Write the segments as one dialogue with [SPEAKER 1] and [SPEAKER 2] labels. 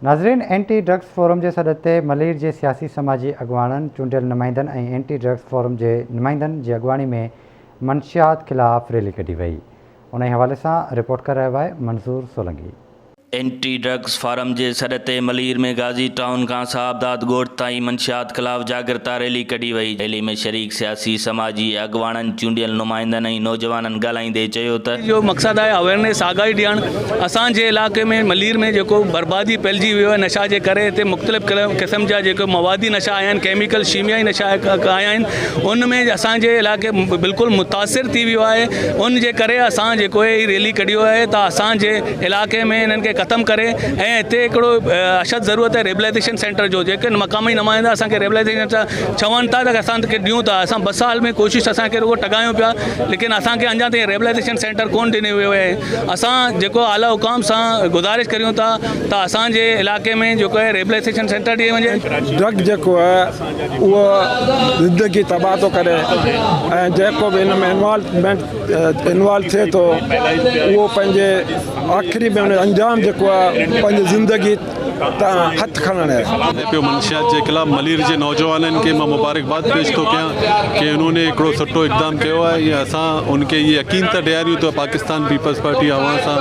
[SPEAKER 1] नाज़रीन, anti drugs forum के सॾ ते मलीर के सियासी समाजी अगवाननि, चूंडियल नुमाइंदनि और एंटी ड्रग्स फोरम के नुमाइंदनि की अगवानी में मंशियात खिलाफ़ रैली कढी वई। उन हवाले से रिपोर्ट कर रहा है Mansoor Solanki.
[SPEAKER 2] Anti drugs forum के सॾ ते मलीर में गाज़ी टाउन का साहबदाद गोठ ताईं मंशियात खिलाफ़ जागृता रैली कढी वई। रैली में शरीक सियासी समाजी अगवाननि, चूंडियल नुमाइंदनि और नौजवाननि ॻाल्हाईंदे चयो त
[SPEAKER 3] जो मकसद है अवेयरनेस आगाही ॾियणु। असांजे इलाके में मलीर में जो बर्बादी फैलिजी वियो है नशा के करे, हिते मुख़्तलिफ़ क़िस्म जा जो मवादी नशा आया आहिनि, केमिकल शीमियाई नशा आया आहिनि, उनमें असांजे इलाके बिल्कुल मुतासिर थी वियो आहे। उन जे करे असां जेको है रैली कढियो है त असांजे इलाके में इन्हनि खे ख़त्म करे ऐं हिते हिकिड़ो अशद ज़रूरत है रेबिलाइज़ेशन सेंटर जो। जेके मक़ामी नुमाइंदा असांखे रेबिलाइज़ेशन सेंटर चवनि था त असांखे ॾियूं था, असां 2 साल में कोशिशि असांखे रुगो टॻायूं पिया, लेकिन असांखे अञा ताईं रेबिलाइज़ेशन सेंटर कोन ॾिनो वियो आहे। असां जेको आला हुकाम सां गुज़ारिश करियूं था त असांजे इलाके में जेको है रेबिलाइज़ेशन सेंटर ॾिए वञे।
[SPEAKER 4] ड्रग जेको है उहो ज़िंदगी तबाह थो करे ऐं जेको बि हिन में इन्वॉल्व थिए थो उहो पंहिंजे आख़िरी में उन अंजाम जेको आहे पंहिंजी ज़िंदगी हथ खणण है।
[SPEAKER 5] पियो मंशियात के खिलाफ मलीर के नौजवाननि के मैं मुबारकबाद पेश तो क्या कि उन्होंने एक सुठो इकदाम किया है। ये असां उनके ये यकीन त ॾियारियूं तो पाकिस्तान पीपल्स पार्टी अवां सां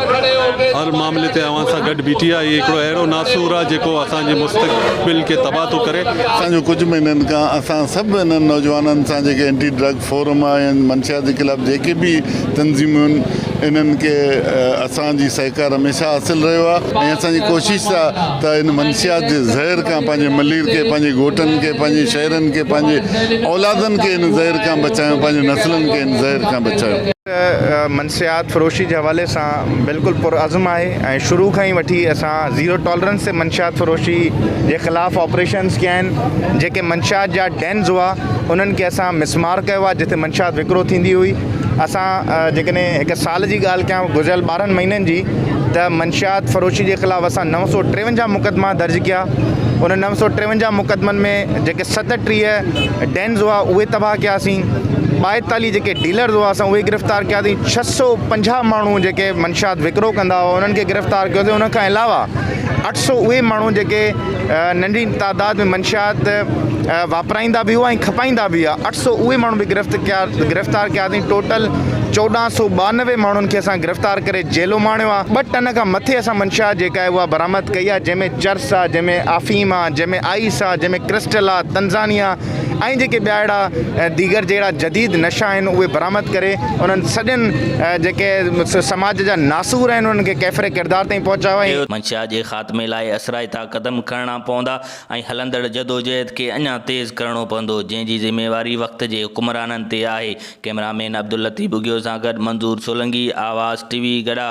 [SPEAKER 5] हर मामले ते अवां सां गॾु बीठी आहे। ये हिकिड़ो अहिड़ो नासूर आहे जेको असांजे मुस्तक़बिल के तबाह तो करे।
[SPEAKER 6] असांजो कुछ महीननि खां असां सभु इन्हनि नौजवाननि सां जेके एंटी ड्रग फोरम आहे, मंशियात के खिलाफ जेके भी तंज़ीमूं इन्हनि के असांजी सहकार हमेशा हासिल रहियो आहे ऐं असांजी कोशिशि आहे त इन मंशियात जे ज़हर खां पंहिंजे मलीर के, पंहिंजे घोटनि के, पंहिंजे शहरनि के, पंहिंजे औलादनि के इन ज़हर खां बचायूं, पंहिंजे नस्लनि के इन ज़हर खां बचायूं।
[SPEAKER 7] मंशियात फरोशी के हवाले से बिल्कुल पुरअज़म है। शुरू खां ही वठी असां ज़ीरो टॉलरेंस से मंशियात फरोशी के खिलाफ़ ऑपरेशन्स किया आहिनि। जेके मंशियात जा डेन्स हुआ उन्हनि खे असां मिसमार कयो आहे, जिते मंशियात विकिरो थींदी हुई। असां जेकॾहिं हिकु साल जी ॻाल्हि कयां, गुज़िरियल 12 महीननि जी, त मंशियात फरोशी के खिलाफ़ असां 953 मुक़दमा दर्ज किया। उन 953 मुक़दमनि में जेके 37 डेन्स हुआ उहे तबाह कयासीं। 42 जेके डीलर हुआ असां उहे गिरफ़्तार कयासीं। 650 माण्हू जेके मंशियात विकिरो कंदा हुआ उन्हनि खे गिरफ़्तार कयोसीं। उन खां अलावा 800 उहे माण्हू जेके नंढी तादाद में मंशियात वापराईंदा भी हुआ ऐं खपाईंदा भी हुआ, 800 उहे माण्हू भी गिरफ़्तार कयासीं। टोटल 1492 माण्हुनि खे असां गिरफ़्तार करे जेलो माणियो आहे। 2 टन खां मथे असां मंशियात जेका आहे उहा बरामद कई आहे, जंहिंमें चर्स आहे, जंहिंमें आफ़ीम आहे, जंहिंमें आइस आहे, जंहिंमें क्रिस्टल आहे, तंज़ानिया ऐं जेके ॿिया अहिड़ा दीगर जहिड़ा जदीद नशा आहिनि उहे बरामद करे उन्हनि सॼनि जेके समाज जा नासूर आहिनि उन्हनि खे कैफ़रे किरदार ताईं पहुचायो आहे।
[SPEAKER 2] मंशियात के ख़ात्मे लाइ असराइता क़दम खणणा पवंदा ऐं हलंदड़ जदोजहद के अञा तेज़ करणो पवंदो, जंहिंजी ज़िम्मेवारी वक़्त जे हुक्मराननि ते आहे। कैमरामैन अब्दुल लतीफ़ बुगियो सां गॾु मंसूर सोलंकी, आवाज़ TV गड़ा।